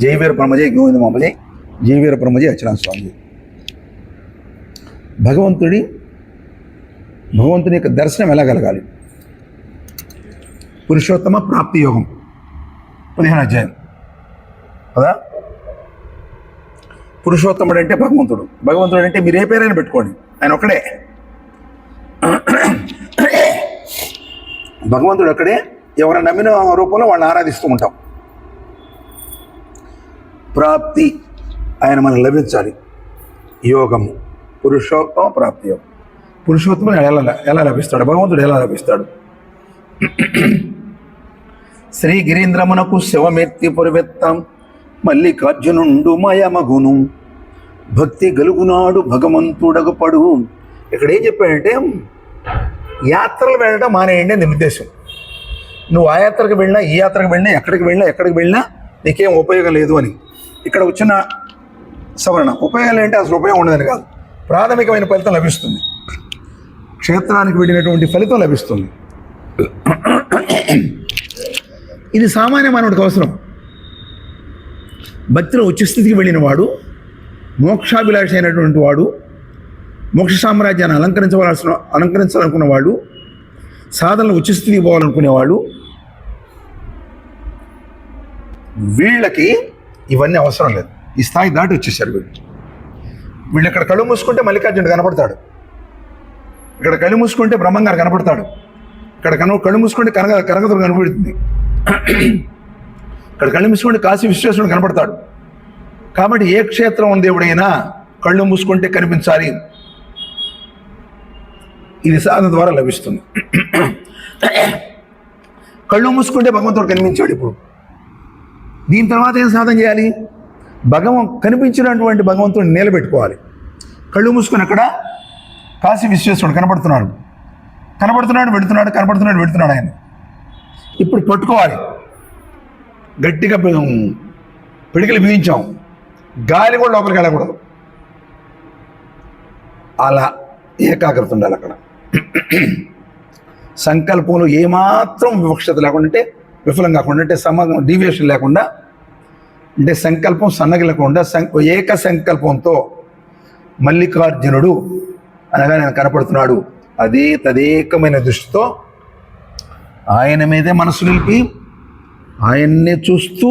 జయవీర బ్రహ్మజయ గోవింద మామజయ్, జయవీర బ్రహ్మజయ అచ్యుతానంద స్వామి. భగవంతుని యొక్క దర్శనం ఎలా కలగాలి? పురుషోత్తమ ప్రాప్తి యోగం 15వ అధ్యాయం కదా. పురుషోత్తముడు అంటే భగవంతుడు. భగవంతుడు అంటే మీరు ఏ పేరైనా పెట్టుకోండి, ఆయన ఒక్కడే. భగవంతుడు ఒక్కడే. ఎవరైనా నమ్మిన రూపంలో వాళ్ళని ఆరాధిస్తూ ఉంటాం. ప్రాప్తి, ఆయన మనకు లభించాలి. యోగము, పురుషోత్తమ ప్రాప్తి యోగం. పురుషోత్తముడు ఎలా లభిస్తాడు? భగవంతుడు ఎలా లభిస్తాడు? శ్రీ గిరీంద్రమునకు శివమెత్తి పురవెత్తం మల్లికార్జునుండు మాయమగును భక్తి గలుగునాడు భగవంతుడగు పడు. ఇక్కడ ఏం చెప్పాడంటే యాత్రలు వెళ్ళడం మానేయండి అని ఉద్దేశం. నువ్వు ఆ యాత్రకు వెళ్ళినా, ఈ యాత్రకు వెళ్ళినా, ఎక్కడికి వెళ్ళినా నీకేం ఉపయోగం లేదు అని. ఇక్కడ వచ్చిన సవరణ ఉపయోగాలు ఏంటి? అసలు ఉపయోగం ఉండదని కాదు, ప్రాథమికమైన ఫలితం లభిస్తుంది. క్షేత్రానికి వెళ్ళినటువంటి ఫలితం లభిస్తుంది. ఇది సామాన్య మానవుడికి అవసరం. భక్తిలో ఉచ్చస్థితికి వెళ్ళిన వాడు, మోక్షాభిలాష అయినటువంటి వాడు, మోక్ష సామ్రాజ్యాన్ని అలంకరించాలనుకున్నవాడు, సాధనలో ఉచ్చస్థితికి పోవాలనుకునేవాడు, వీళ్ళకి ఇవన్నీ అవసరం లేదు. ఈ స్థాయి దాటి వచ్చేసారు వీళ్ళు. ఇక్కడ కళ్ళు మూసుకుంటే మల్లికార్జునుడు కనపడతాడు, ఇక్కడ కళ్ళు మూసుకుంటే బ్రహ్మంగారు కనపడతాడు, ఇక్కడ కళ్ళు మూసుకుంటే కనకదుడు కనపడుతుంది, ఇక్కడ కళ్ళు మూసుకుంటే కాశీ విశ్వేశ్వరుడు కనపడతాడు. కాబట్టి ఏ క్షేత్రం దేవుడైనా కళ్ళు మూసుకుంటే కనిపించాలి. ఇది సాధన ద్వారా లభిస్తుంది. కళ్ళు మూసుకుంటే భగవంతుడు కనిపించాడు. ఇప్పుడు దీని తర్వాత ఏం సాధన చేయాలి? కనిపించినటువంటి భగవంతుడిని నిలబెట్టుకోవాలి. కళ్ళు మూసుకుని అక్కడ కాశీ విశ్వేశ్వరుడు కనపడుతున్నాడు, వెడుతున్నాడు ఆయన. ఇప్పుడు పట్టుకోవాలి. గట్టిగా పిడికిలు బిగించాం, గాలి కూడా లోపలికి వెళ్ళకూడదు. అలా ఏకాగ్రత ఉండాలి అక్కడ. సంకల్పంలో ఏమాత్రం వివక్షత లేకుండా, అంటే విఫలం కాకుండా, అంటే డీవియేషన్ లేకుండా, అంటే సంకల్పం సన్నగిలకుండా ఏక సంకల్పంతో మల్లికార్జునుడు అనగా నేను కనపడుతున్నాడు. అదే తదేకమైన దృష్టితో ఆయన మీదే మనసు నిలిపి ఆయన్నే చూస్తూ,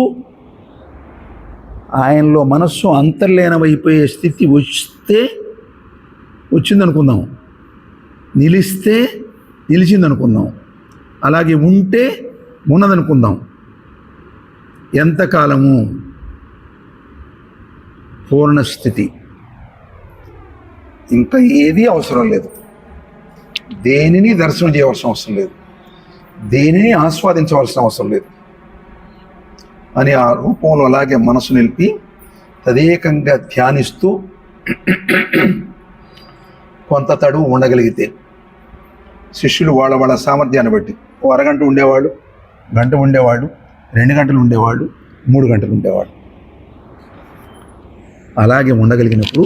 ఆయనలో మనస్సు అంతర్లీనమైపోయే స్థితి వచ్చిందనుకుందాం, నిలిచిందనుకుందాం, అలాగే ఉంటే ఉన్నదనుకుందాం. ఎంతకాలము? పూర్ణస్థితి. ఇంకా ఏదీ అవసరం లేదు. దేనిని దర్శనం చేయవలసిన అవసరం లేదు, దేనిని ఆస్వాదించవలసిన అవసరం లేదు అని ఆ రూపంలో అలాగే మనసు నిలిపి తదేకంగా ధ్యానిస్తూ కొంత తడువు ఉండగలిగితే శిష్యులు వాళ్ళ సామర్థ్యాన్ని బట్టి ఓ అరగంట ఉండేవాడు, గంట ఉండేవాడు, 2 గంటలు ఉండేవాడు, 3 గంటలు ఉండేవాడు. అలాగే ఉండగలిగినప్పుడు,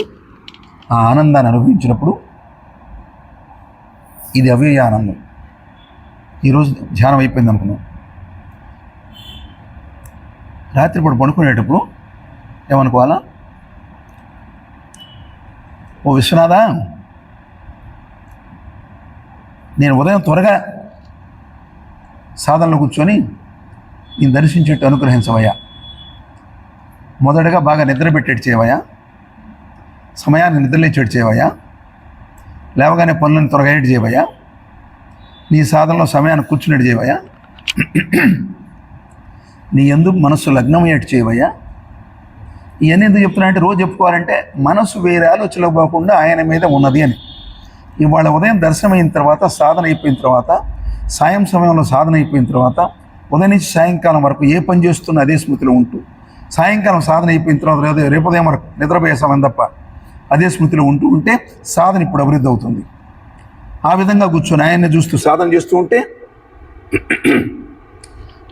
ఆ ఆనందాన్ని అనుభవించినప్పుడు, ఇది అవ్యయ ఆనందం. ఈరోజు ధ్యానం అయిపోయింది అనుకున్నాం. రాత్రిపూట పడుకునేటప్పుడు ఏమనుకోవాలా? ఓ విశ్వనాథ, నేను ఉదయం త్వరగా సాధనలో కూర్చొని నేను దర్శించేట్టు అనుగ్రహించవయ్యా. మొదటగా బాగా నిద్రపెట్టేట్టు చేయవయ్యా, సమయాన్ని నిద్రలేచేట్టు చేయవయ్యా, లేవగానే పనులను త్వరగా ఏటు చేయవయ్యా, నీ సాధనలో సమయాన్ని కూర్చునేట్టు చేయవయ్యా, నీ యందు మనస్సు లగ్నమయ్యేట్టు చేయవయ్యా. ఇవన్నీ ఎందుకు చెప్తున్నా అంటే, రోజు చెప్పుకోవాలంటే మనసు వేరే ఆలోచనలు పోకుండా ఆయన మీద ఉన్నది అని. ఇవాళ ఉదయం దర్శనం అయిన తర్వాత, సాధన అయిపోయిన తర్వాత, సాయం సమయంలో సాధన అయిపోయిన తర్వాత, ఉదయం నుంచి సాయంకాలం వరకు ఏ పని చేస్తున్నా అదే స్మృతిలో ఉంటూ, సాయంకాలం సాధన అయిపోయిన తర్వాత లేదా రేపు ఉదయం వరకు నిద్రపోయే సమయం తప్ప అదే స్మృతిలో ఉంటే సాధన ఇప్పుడు అభివృద్ధి అవుతుంది. ఆ విధంగా కూర్చొని ఆయన్ని చూస్తూ సాధన చేస్తూ ఉంటే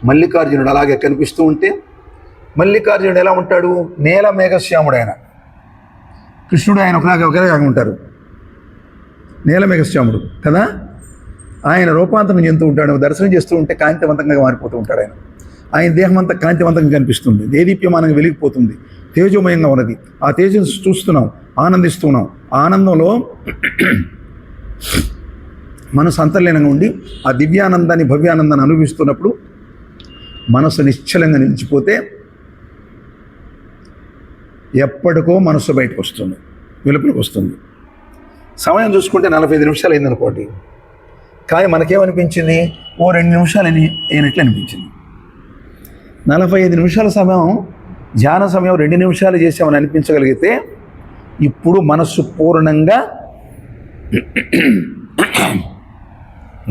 మల్లికార్జునుడు అలాగే కనిపిస్తూ ఉంటే, మల్లికార్జునుడు ఎలా ఉంటాడు? నేల మేఘశ్యాముడు ఆయన. కృష్ణుడు ఆయన ఒకలాగా ఉంటారు, నేల మేఘశ్యాముడు కదా. ఆయన రూపాంతరం చెందుతూ ఉంటాడు. దర్శనం చేస్తూ ఉంటే కాంతివంతంగా మారిపోతూ ఉంటాడు ఆయన. ఆయన దేహం అంతా కాంతివంతంగా కనిపిస్తుంది, దేదీప్యమానంగా వెలిగిపోతుంది, తేజోమయంగా ఉన్నది. ఆ తేజస్సు చూస్తున్నాం, ఆనందిస్తున్నాం. ఆ ఆనందంలో మనసు అంతర్లీనంగా ఉండి ఆ దివ్యానందాన్ని, భవ్యానందాన్ని అనుభవిస్తున్నప్పుడు మనసు నిశ్చలంగా నిలిచిపోతే ఎప్పటికో మనసు బయటకు వస్తుంది, వెలుపలికి వస్తుంది. సమయం చూసుకుంటే 45 నిమిషాలు అయిందనుకోండి, కానీ మనకేమనిపించింది, ఓ 2 నిమిషాలు అయినట్లు అనిపించింది. 45 నిమిషాల సమయం ధ్యాన సమయం 2 నిమిషాలు చేసామని అనిపించగలిగితే ఇప్పుడు మనస్సు పూర్ణంగా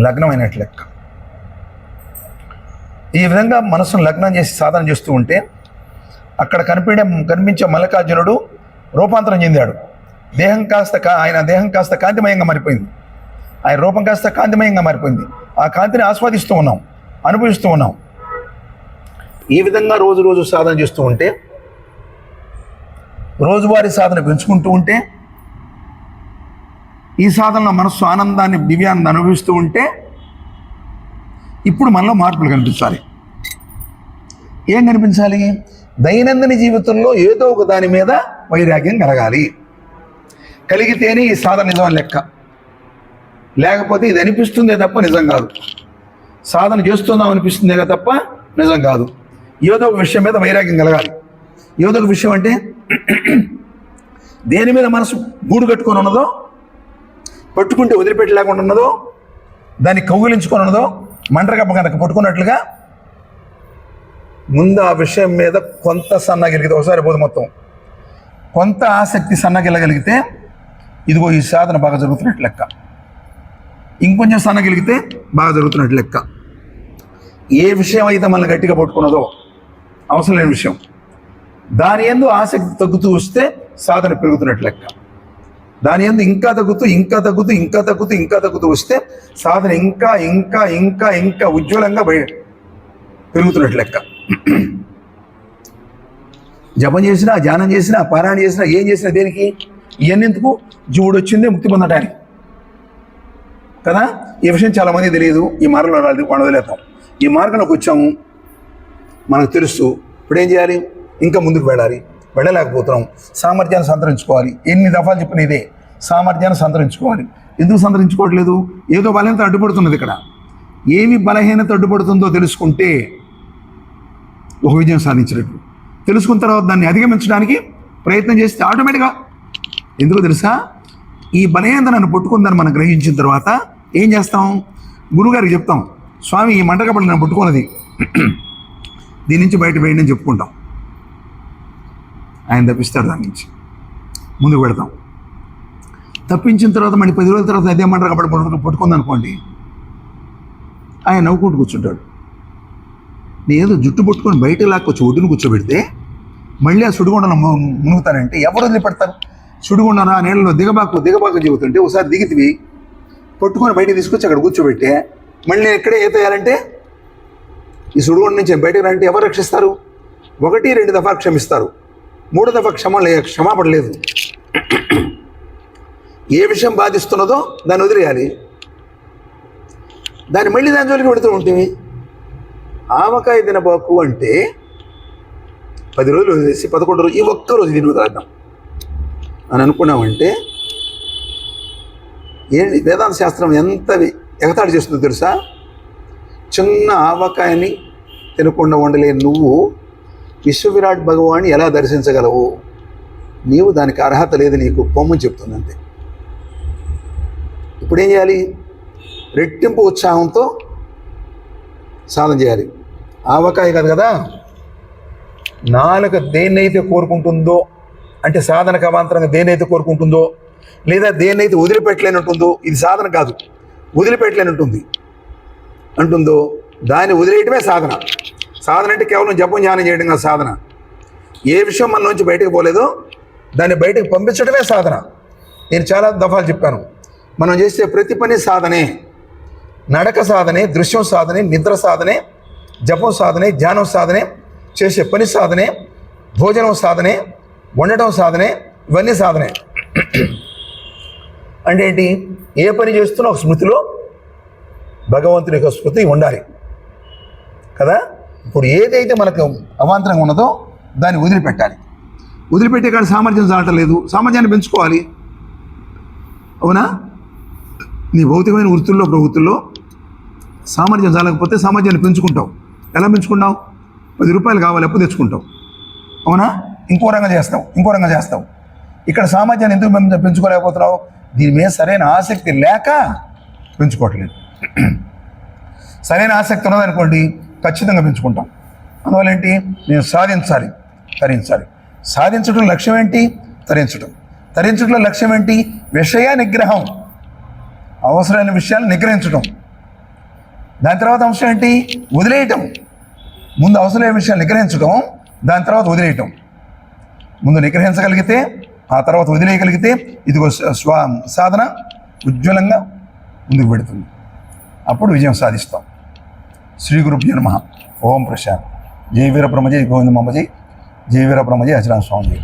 లగ్నమైనట్లు లెక్క. ఈ విధంగా మనస్సును లగ్నం చేసి సాధన చేస్తూ ఉంటే అక్కడ కనిపించే మల్లికార్జునుడు రూపాంతరం చెందాడు. ఆయన దేహం కాస్త కాంతిమయంగా మారిపోయింది, ఆయన రూపం కాస్త కాంతిమయంగా మారిపోయింది. ఆ కాంతిని ఆస్వాదిస్తూ ఉన్నాం, అనుభవిస్తూ ఉన్నాం. ఈ విధంగా రోజు రోజు సాధన చేస్తూ ఉంటే, రోజువారీ సాధన పెంచుకుంటూ ఉంటే, ఈ సాధనలో మనస్సు ఆనందాన్ని, దివ్యాన్ని అనుభవిస్తూ ఉంటే ఇప్పుడు మనలో మార్పులు కనిపించాలి. ఏం కనిపించాలి? దైనందిన జీవితంలో ఏదో ఒక దాని మీద వైరాగ్యం కలగాలి. కలిగితేనే ఈ సాధన నిజం లెక్క, లేకపోతే ఇది అనిపిస్తుందే తప్ప నిజం కాదు. సాధన చేస్తున్నాం అనిపిస్తుందే తప్ప నిజం కాదు. ఏదో ఒక విషయం మీద వైరాగ్యం కలగాలి. ఏదో ఒక విషయం అంటే దేని మీద మనసు గూడు కట్టుకొని ఉన్నదో, పట్టుకుంటే వదిలిపెట్టలేకుండా ఉన్నదో, దాన్ని కౌగిలించుకొని ఉన్నదో, మంటరగప్ప కనుక పట్టుకున్నట్లుగా ముందు ఆ విషయం మీద కొంత సన్నగిలిగితే, ఒకసారి పోదు మొత్తం కొంత ఆసక్తి సన్నగిల్లగలిగితే ఇదిగో ఈ సాధన బాగా జరుగుతున్నట్టు లెక్క. ఇంకొంచెం సన్నగిలిగితే బాగా జరుగుతున్నట్టు లెక్క. ఏ విషయం అయితే మనల్ని గట్టిగా పట్టుకున్నదో, అవసరం లేని విషయం, దాని యందు ఆసక్తి తగ్గుతూ వస్తే సాధన పెరుగుతున్నట్టు లెక్క. దాని యందు ఇంకా తగ్గుతూ వస్తే సాధన ఇంకా ఇంకా ఇంకా ఇంకా ఉజ్వలంగా పెరుగుతున్నట్టు లెక్క. జపం చేసినా, ధ్యానం చేసినా, పారాయణ చేసినా, ఏం చేసినా దేనికి? ఇవన్నెందుకు? జీవుడు వచ్చిందే ముక్తి పొందటానికి కదా. ఈ విషయం చాలామంది తెలియదు. ఈ మార్గంలో మనం వదిలేస్తాం. ఈ మార్గంలోకి వచ్చాము, మనకు తెలుసు. ఇప్పుడు ఏం చేయాలి? ఇంకా ముందుకు వెళ్ళలేకపోతున్నాం. సామర్థ్యాన్ని సంతరించుకోవాలి. ఎన్ని దఫాలు చెప్పిన ఇదే, సామర్థ్యాన్ని సంతరించుకోవాలి. ఎందుకు సంతరించుకోవట్లేదు? ఏదో బలహీనత అడ్డుపడుతున్నది. ఇక్కడ ఏమి బలహీనత అడ్డుపడుతుందో తెలుసుకుంటే ఒక విజయం సాధించినట్టు. తెలుసుకున్న తర్వాత దాన్ని అధిగమించడానికి ప్రయత్నం చేస్తే ఆటోమేటిక్గా, ఎందుకో తెలుసా, ఈ బలహీనత నన్ను పట్టుకుందని మనం గ్రహించిన తర్వాత ఏం చేస్తాం? గురువుగారికి చెప్తాం, స్వామి ఈ మంటకపడి నన్ను పట్టుకున్నది, దీని నుంచి బయట వేయండి అని చెప్పుకుంటాం. ఆయన తప్పిస్తాడు, దాని నుంచి ముందుకు పెడతాం. తప్పించిన తర్వాత మళ్ళీ 10 రోజుల తర్వాత అదే మంటకపడి పట్టుకుందనుకోండి, ఆయన నవ్వుకుంటూ కూర్చుంటాడు. నేను జుట్టు పట్టుకొని బయట లాక్కొచ్చి ఒడ్డును కూర్చోబెడితే మళ్ళీ ఆ సుడిగుండను మునుగుతానంటే ఎవరు వదిలిపెడతారు? సుడిగుండను ఆ నీళ్ళలో దిగబాకు చెబుతుంటే ఒకసారి దిగితివి, పట్టుకొని బయటకు తీసుకొచ్చి అక్కడ కూర్చోబెట్టే మళ్ళీ నేను ఎక్కడే ఈత వేయాలంటే ఈ సుడిగుండ నుంచి బయటకు రంటే ఎవరు రక్షిస్తారు? 1-2 దఫా క్షమిస్తారు, 3వ దఫా క్షమాపణ లేదు. ఏ విషయం బాధిస్తున్నదో దాన్ని వదిలేయాలి. దాన్ని మళ్ళీ దాని జోలికి పెడుతూ ఉంటుంది. ఆవకాయ తినబాకు అంటే 10 రోజులు వదిలేసి 11 రోజు ఈ ఒక్కరోజు తిని వదిలేద్దాం అని అనుకున్నామంటే ఏంటి? వేదాంత శాస్త్రం ఎంత ఎగతాళి చేస్తుందో తెలుసా? చిన్న ఆవకాయని తినకుండా ఉండలేని నువ్వు విశ్వవిరాట్ భగవాన్ని ఎలా దర్శించగలవు? నీవు దానికి అర్హత లేదు, నీకు పొమ్మని చెప్తుంది అంతే. ఇప్పుడు ఏం చేయాలి? రెట్టింపు ఉత్సాహంతో సాధన చేయాలి. ఆవకాయ కాదు కదా, నాలుక దేన్నైతే కోరుకుంటుందో, అంటే సాధనకు అవాంతరంగా దేన్నైతే కోరుకుంటుందో, లేదా దేన్నైతే వదిలిపెట్టలేనుంటుందో, ఇది సాధన కాదు, వదిలిపెట్టలేనుంటుంది అంటుందో దాన్ని వదిలేయటమే సాధన. సాధన అంటే కేవలం జపం ధ్యానం చేయడం కాదు సాధన. ఏ విషయం మన నుంచి బయటకు పోలేదో దాన్ని బయటకు పంపించడమే సాధన. నేను చాలా దఫాలు చెప్పాను, మనం చేసే ప్రతి పని సాధనే. నడక సాధనే, దృశ్యం సాధనే, నిద్ర సాధనే, జపం సాధనే, ధ్యానం సాధనే, చేసే పని సాధనే, భోజనం సాధనే, వండటం సాధనే, ఇవన్నీ సాధనే. అంటే ఏంటి? ఏ పని చేస్తున్నా ఒక స్మృతిలో భగవంతుని యొక్క స్మృతి ఉండాలి కదా. ఇప్పుడు ఏదైతే మనకు అవాంతరంగా ఉన్నదో దాన్ని వదిలిపెట్టాలి. వదిలిపెట్టే కాడ సామర్థ్యం చాలటలేదు, సామర్థ్యాన్ని పెంచుకోవాలి. అవునా? నీ భౌతికమైన వృత్తుల్లో ప్రవృత్తుల్లో సామర్థ్యం చాలకపోతే సామర్థ్యాన్ని పెంచుకుంటావు. ఎలా పెంచుకుంటావు? 10 రూపాయలు కావాలి, అప్పు తెచ్చుకుంటావు. అవునా? ఇంకో రంగం చేస్తావు. ఇక్కడ సామర్థ్యాన్ని ఎందుకు పెంచుకోలేకపోతున్నావు? దీని మీద సరైన ఆసక్తి లేక పెంచుకోవట్లేదు. సరైన ఆసక్తి ఉన్నదనుకోండి, ఖచ్చితంగా పెంచుకుంటాం. అందువల్ల ఏంటి? నేను సాధించాలి, తరించాలి. సాధించడం లక్ష్యం ఏంటి? తరించడంలో లక్ష్యం ఏంటి? విషయ నిగ్రహం, అవసరమైన విషయాలు నిగ్రహించడం. దాని తర్వాత అంశం ఏంటి? వదిలేయటం. ముందు అవసరమైన విషయాలు నిగ్రహించడం, దాని తర్వాత వదిలేయటం. ముందు నిగ్రహించగలిగితే, ఆ తర్వాత వదిలేయగలిగితే ఇదిగో సాధన ఉజ్వలంగా ముందుకు పెడుతుంది. అప్పుడు విజయం సాధిస్తాం. శ్రీ గురుభ్యో నమః. ఓం ప్రశాంత్. జై వీర బ్రహ్మజీ గోవింద మమ్మజీ. జై వీర బ్రహ్మజీ అచరా స్వామి.